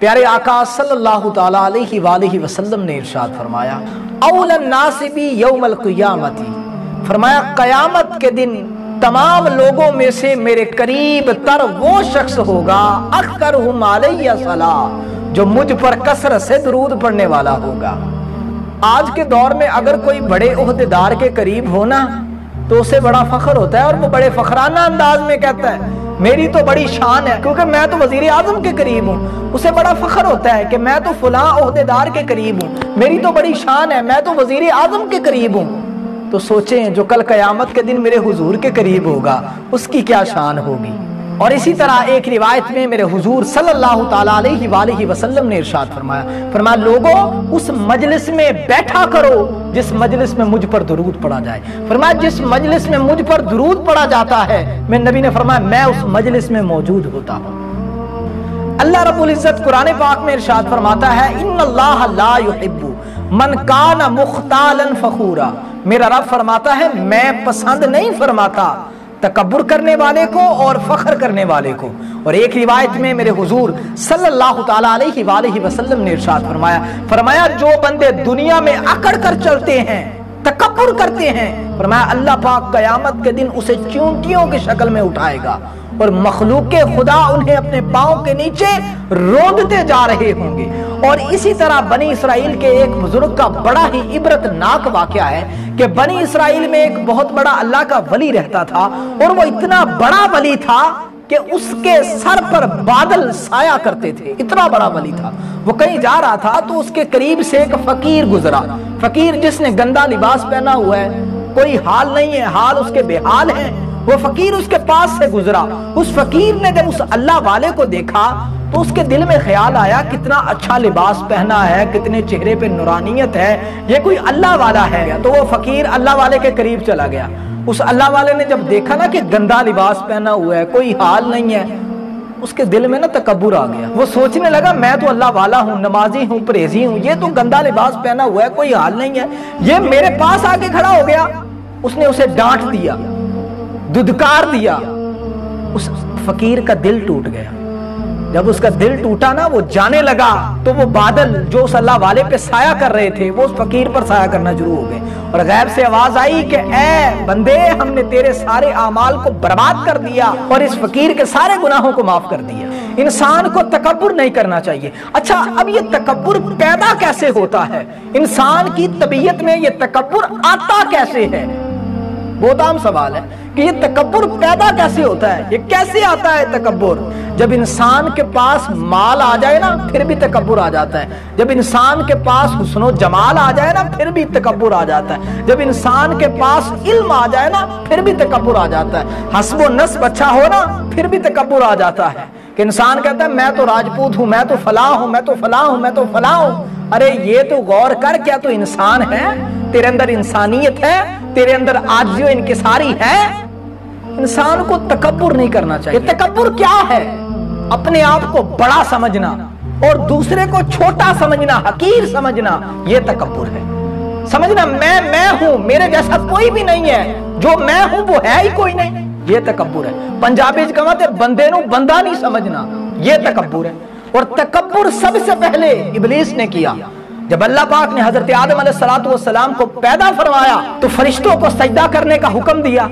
پیارے آقا صلی اللہ تعالی علیہ وآلہ وسلم نے ارشاد فرمایا اول الناس بی یوم القیامت، فرمایا قیامت کے دن تمام لوگوں میں سے میرے قریب تر وہ شخص ہوگا اکثرہم علیہ صلاۃ، جو مجھ پر کثرت سے درود پڑھنے والا ہوگا۔ آج کے دور میں اگر کوئی بڑے عہدیدار کے قریب ہونا تو اسے بڑا فخر ہوتا ہے، اور وہ بڑے فخرانہ انداز میں کہتا ہے میری تو بڑی شان ہے کیونکہ میں تو وزیر اعظم کے قریب ہوں۔ اسے بڑا فخر ہوتا ہے کہ میں تو فلاں عہدیدار کے قریب ہوں، میری تو بڑی شان ہے، میں تو وزیر اعظم کے قریب ہوں۔ تو سوچیں جو کل قیامت کے دن میرے حضور کے قریب ہوگا اس کی کیا شان ہوگی۔ اور اسی طرح ایک روایت میں میرے حضور صلی اللہ تعالی علیہ وآلہ وسلم نے ارشاد فرمایا لوگوں اس مجلس میں بیٹھا کرو جس مجلس میں مجھ پر درود پڑھا جائے۔ فرمایا جس مجلس میں مجھ پر درود پڑھا جاتا ہے، میں نبی نے فرمایا میں اس مجلس میں موجود ہوتا ہوں۔ اللہ رب العزت قرآن پاک میں ارشاد فرماتا ہے ان اللہ لا يحب من کان مختالا فخورا، میرا رب فرماتا ہے میں پسند نہیں فرماتا تکبر کرنے والے کو اور فخر کرنے والے کو۔ اور ایک روایت میں میرے حضور صلی اللہ تعالی علیہ وآلہ وسلم نے ارشاد فرمایا جو بندے دنیا میں اکڑ کر چلتے ہیں، تکبر کرتے ہیں، فرمایا اللہ پاک قیامت کے دن اسے چونٹیوں کی شکل میں اٹھائے گا اور مخلوق خدا انہیں اپنے پاؤں کے نیچے روندتے جا رہے ہوں گے۔ اور اسی طرح بنی اسرائیل کے ایک بزرگ کا بڑا ہی عبرت ناک واقعہ ہے کہ بنی اسرائیل میں ایک بہت بڑا اللہ کا ولی رہتا تھا، اور وہ اتنا بڑا ولی تھا کہ اس کے سر پر بادل سایہ کرتے تھے، اتنا بڑا ولی تھا۔ وہ کہیں جا رہا تھا تو اس کے قریب سے ایک فقیر گزرا، فقیر جس نے گندا لباس پہنا ہوا ہے، کوئی حال نہیں ہے، حال اس کے بے حال ہیں۔ وہ فقیر اس کے پاس سے گزرا، اس فقیر نے جب اس اللہ والے کو دیکھا تو اس کے دل میں خیال آیا کتنا اچھا لباس پہنا ہے، کتنے چہرے پہ نورانیت ہے، یہ کوئی اللہ والا ہے۔ تو وہ فقیر اللہ والے کے قریب چلا گیا۔ اس اللہ والے نے جب دیکھا نا کہ گندا لباس پہنا ہوا ہے، کوئی حال نہیں ہے، اس کے دل میں نا تکبر آ گیا۔ وہ سوچنے لگا میں تو اللہ والا ہوں، نمازی ہوں، پرہیزی ہوں، یہ تو گندا لباس پہنا ہوا ہے، کوئی حال نہیں ہے، یہ میرے پاس آ کے کھڑا ہو گیا۔ اس نے اسے ڈانٹ دیا، دھدکار دیا، اس فقیر کا دل ٹوٹ گیا۔ جب اس کا دل ٹوٹا نا وہ جانے لگا تو وہ بادل جو اس اللہ والے پہ سایہ کر رہے تھے وہ اس فقیر پر سایہ کرنا شروع ہو گئے، اور غیب سے آواز آئی کہ اے بندے ہم نے تیرے سارے اعمال کو برباد کر دیا اور اس فقیر کے سارے گناہوں کو معاف کر دیا۔ انسان کو تکبر نہیں کرنا چاہیے۔ اچھا اب یہ تکبر پیدا کیسے ہوتا ہے؟ انسان کی طبیعت میں یہ تکبر آتا کیسے ہے؟ بہت عام سوال ہے کہ یہ تکبر پیدا کیسے ہوتا ہے، یہ کیسے آتا ہے تکبر؟ جب انسان کے پاس مال آ جائے نا پھر بھی تکبر آ جاتا ہے، جب انسان کے پاس حسن و جمال آ جائے نا پھر بھی تکبر آ جاتا ہے، جب انسان کے پاس علم آ جائے نا پھر بھی تکبر آ جاتا ہے، حسب و نسب اچھا ہو نا پھر بھی تکبر آ جاتا ہے کہ انسان کہتا ہے میں تو راجپوت ہوں، میں تو فلاں ہوں، میں تو فلاں ہوں، میں تو فلاں ہوں۔ ارے یہ تو غور کر، کیا تو انسان ہے؟ تیرے اندر انسانیت ہے؟ تیرے اندر عاجزی و انکساری ہے؟ انسان کو تکبر نہیں کرنا چاہیے۔ تکبر کیا ہے؟ اپنے آپ کو بڑا سمجھنا اور دوسرے کو چھوٹا سمجھنا، حقیر سمجھنا، یہ تکبر ہے۔ سمجھنا میں ہوں، میرے جیسا کوئی بھی نہیں ہے، جو میں ہوں وہ ہے ہی کوئی نہیں، یہ تکبر ہے۔ پنجابی کہتے بندے نو بندہ نہیں سمجھنا، یہ تکبر ہے۔ اور تکبر سب سے پہلے ابلیس نے کیا۔ جب اللہ پاک نے حضرت آدم علیہ السلام کو پیدا فرمایا تو فرشتوں کو سجدہ کرنے کا حکم دیا۔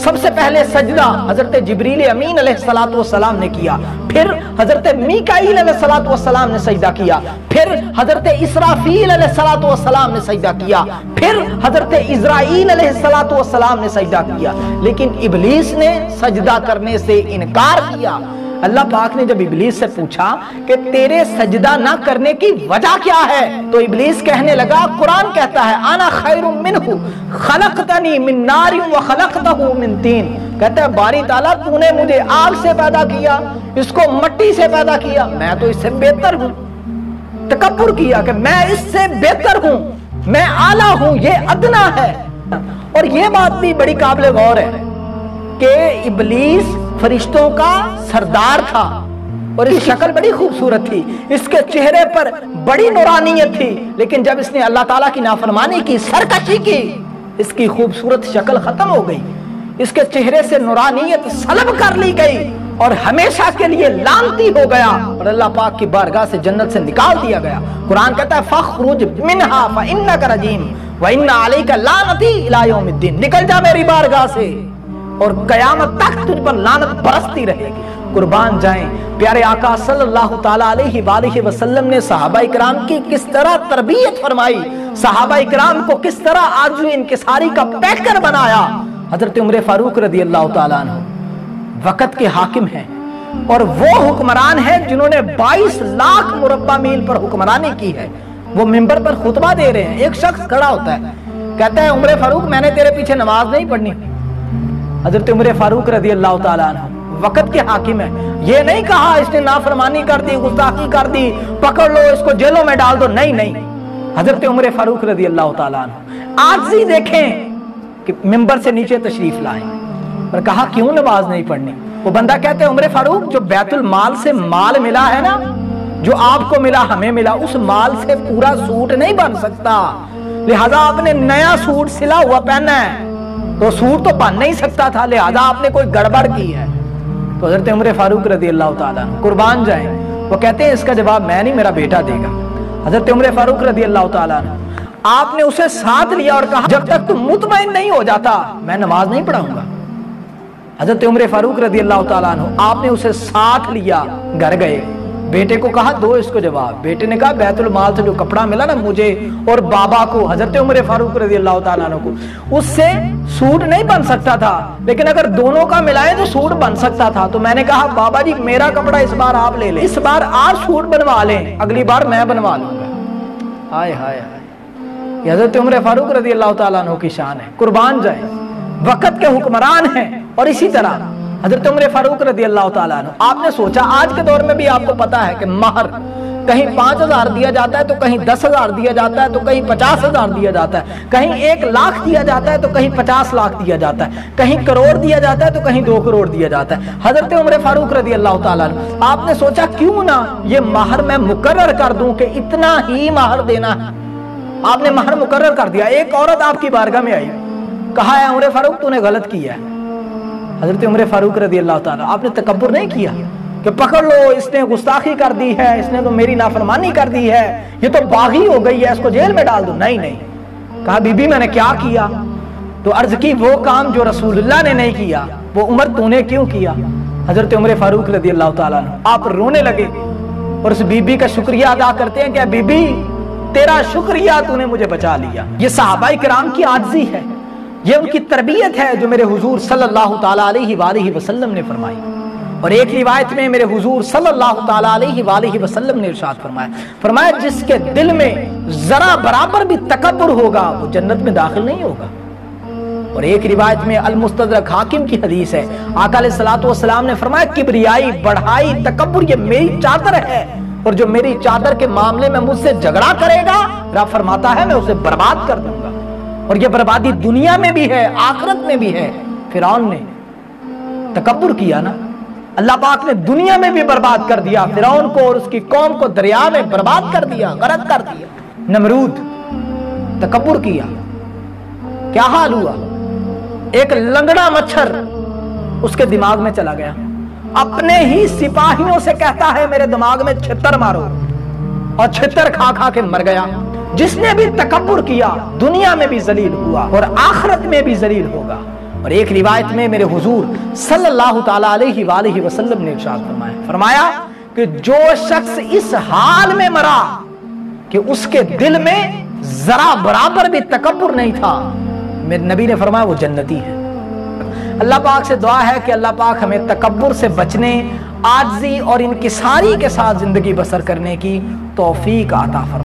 سب سے پہلے سجدہ حضرت جبریل امین علیہ السلام نے کیا، پھر حضرت میکائیل علیہ السلام نے سجدہ کیا، پھر حضرت اسرافیل علیہ السلام نے سجدہ کیا، پھر حضرت اسرائیل علیہ السلام نے سجدہ کیا، لیکن ابلیس نے سجدہ کرنے سے انکار کیا۔ اللہ پاک نے جب ابلیس سے پوچھا کہ تیرے سجدہ نہ کرنے کی وجہ کیا ہے تو ابلیس کہنے لگا، قرآن کہتا ہے انا خیر منہ خلقتنی من نار وخلقتہ من طین، کہتا ہے باری تعالیٰ تو نے مجھے آگ سے پیدا کیا، اس کو مٹی سے پیدا کیا، میں تو اس سے بہتر ہوں۔ تکبر کیا کہ میں اس سے بہتر ہوں، میں اعلیٰ ہوں، یہ ادنا ہے۔ اور یہ بات بھی بڑی قابل غور ہے کہ ابلیس فرشتوں کا سردار تھا اور اس کی شکل بڑی خوبصورت تھی، اس کے چہرے پر بڑی نورانیت تھی، لیکن جب اس نے اللہ تعالیٰ کی نافرمانی کی، سرکشی کی، اس کی خوبصورت شکل ختم ہو گئی، اس کے چہرے سے نورانیت سلب کر لی گئی اور ہمیشہ کے لیے لعنتی ہو گیا اور اللہ پاک کی بارگاہ سے جنت سے نکال دیا گیا۔ قرآن کہتا ہے فَخْرُجْ مِنْهَا فَإِنَّكَ رَجِيمٌ وَإِنَّ عَلَيْكَ لَعْنَتِي إِلَىٰ يَوْمِ الدِّينِ، نکل جا میری بارگاہ سے اور قیامت تک تجھ پر لعنت برستی رہے گی۔ قربان جائیں پیارے آقا صلی اللہ تعالیٰ علیہ وآلہ وسلم نے صحابہ اکرام کی کس طرح تربیت فرمائی، صحابہ اکرام کو کس طرح عاجز و انکساری کا پیکر بنایا۔ حضرت عمر فاروق رضی اللہ تعالیٰ عنہ وقت کے حاکم ہیں اور وہ حکمران ہیں جنہوں نے 22 لاکھ مربع میل پر حکمرانی کی ہے۔ وہ منبر پر خطبہ دے رہے ہیں، ایک شخص کھڑا ہوتا ہے کہتا ہے عمر فاروق میں نے تیرے پیچھے نماز نہیں پڑھنی۔ حضرت عمر فاروق رضی اللہ تعالیٰ عنہ وقت کے حاکم ہیں، یہ نہیں کہا اس نے نافرمانی کر دی، گستاخی کر دی، پکڑ لو اس کو جیلوں میں ڈال دو، نہیں۔ حضرت عمر فاروق رضی اللہ تعالیٰ عنہ عاجزی دیکھیں کہ منبر سے نیچے تشریف لائیں اور کہا کیوں نماز نہیں پڑھنی؟ وہ بندہ کہتے ہیں عمر فاروق جو بیت المال سے مال ملا ہے نا، جو آپ کو ملا ہمیں ملا، اس مال سے پورا سوٹ نہیں بن سکتا، لہذا آپ نے نیا سوٹ سلا ہوا پہنا ہے تو سوٹ تو بن نہیں سکتا تھا، لہذا آپ نے کوئی گڑبڑ کی ہے۔ تو حضرت عمر فاروق رضی اللہ تعالیٰ عنہ قربان جائیں وہ کہتے ہیں اس کا جواب میں نہیں، میرا بیٹا دے گا۔ حضرت عمر فاروق رضی اللہ تعالیٰ عنہ آپ نے اسے ساتھ لیا اور کہا جب تک تم مطمئن نہیں ہو جاتا میں نماز نہیں پڑھاؤں گا۔ حضرت عمر فاروق رضی اللہ تعالیٰ عنہ آپ نے اسے ساتھ لیا، گھر گئے، بیٹے کو کہا دو اس کو جواب۔ بیٹے نے کہا بیت المال سے جو کپڑا ملا نا مجھے اور بابا کو، حضرت عمر فاروق رضی اللہ تعالیٰ عنہ کو، اس سے سوٹ نہیں بن سکتا تھا، لیکن اگر دونوں کا ملائے تو سوٹ بن سکتا تھا۔ تو میں نے کہا بابا جی میرا کپڑا اس بار آپ لے لیں، اس بار آپ سوٹ بنوا لیں، اگلی بار میں بنوا لوں گا۔ ہائے ہائے ہائے، یہ حضرت عمر فاروق رضی اللہ تعالیٰ عنہ کی شان ہے۔ قربان جائیں وقت کے حکمران ہیں۔ اور اسی طرح حضرت عمر فاروق رضی اللہ تعالیٰ عنہ آپ نے سوچا، آج کے دور میں بھی آپ کو پتا ہے کہ مہر کہیں 5,000 دیا جاتا ہے تو کہیں 10,000 دیا جاتا ہے تو کہیں 50,000 دیا جاتا ہے، کہیں 1 لاکھ دیا جاتا ہے تو کہیں 50 لاکھ دیا جاتا ہے، کہیں کروڑ دیا جاتا ہے تو کہیں 2 کروڑ دیا جاتا ہے۔ حضرت عمر فاروق رضی اللہ تعالیٰ عنہ آپ نے سوچا کیوں نہ یہ مہر میں مقرر کر دوں کہ اتنا ہی مہر دینا ہے۔ آپ نے مہر مقرر کر دیا۔ ایک عورت آپ کی بارگاہ میں آئی، کہا ہے عمر فاروق تو نے غلط کیا ہے۔ حضرت عمر فاروق رضی اللہ تعالیٰ آپ نے تکبر نہیں کیا کہ پکڑ لو اس نے گستاخی کر دی ہے، اس نے تو میری نافرمانی کر دی ہے، یہ تو باغی ہو گئی ہے، اس کو جیل میں ڈال دو، نہیں۔ کہا بی بی میں نے کیا کیا؟ تو عرض کی وہ کام جو رسول اللہ نے نہیں کیا وہ عمر تو نے کیوں کیا؟ حضرت عمر فاروق رضی اللہ تعالیٰ آپ رونے لگے اور اس بی بی کا شکریہ ادا کرتے ہیں کہ بی بی تیرا شکریہ تو نے مجھے بچا لیا۔ یہ صحابہ کرام کی عاجزی ہے، یہ ان کی تربیت ہے جو میرے حضور صلی اللہ تعالیٰ علیہ وآلہ وسلم نے فرمائی۔ اور ایک روایت میں میرے حضور صلی اللہ تعالیٰ علیہ وآلہ وسلم نے ارشاد فرمایا جس کے دل میں ذرا برابر بھی تکبر ہوگا وہ جنت میں داخل نہیں ہوگا۔ اور ایک روایت میں المستدرک حاکم کی حدیث ہے، آقا علیہ الصلوۃ والسلام نے فرمایا کبریائی، بڑھائی، تکبر یہ میری چادر ہے اور جو میری چادر کے معاملے میں مجھ سے جھگڑا کرے گا رب فرماتا ہے میں اسے برباد کر دوں گا۔ اور یہ بربادی دنیا میں بھی ہے، آخرت میں بھی ہے۔ فرعون نے تکبر کیا نا، اللہ پاک نے دنیا میں بھی برباد کر دیا، فرعون کو اور اس کی قوم کو دریا میں برباد کر دیا، غرق کر دیا۔ نمرود تکبر کیا، کیا حال ہوا؟ ایک لنگڑا مچھر اس کے دماغ میں چلا گیا، اپنے ہی سپاہیوں سے کہتا ہے میرے دماغ میں چھتر مارو، اور چھتر کھا کھا کے مر گیا۔ جس نے بھی تکبر کیا دنیا میں بھی ذلیل ہوا اور آخرت میں بھی ذلیل ہوگا۔ اور ایک روایت میں میرے حضور صلی اللہ تعالیٰ علیہ وآلہ وسلم نے ارشاد فرمایا کہ جو شخص اس حال میں مرا کہ اس کے دل میں ذرا برابر بھی تکبر نہیں تھا، میرے نبی نے فرمایا وہ جنتی ہے۔ اللہ پاک سے دعا ہے کہ اللہ پاک ہمیں تکبر سے بچنے، عاجزی اور انکساری کے ساتھ زندگی بسر کرنے کی توفیق عطا فرمائے۔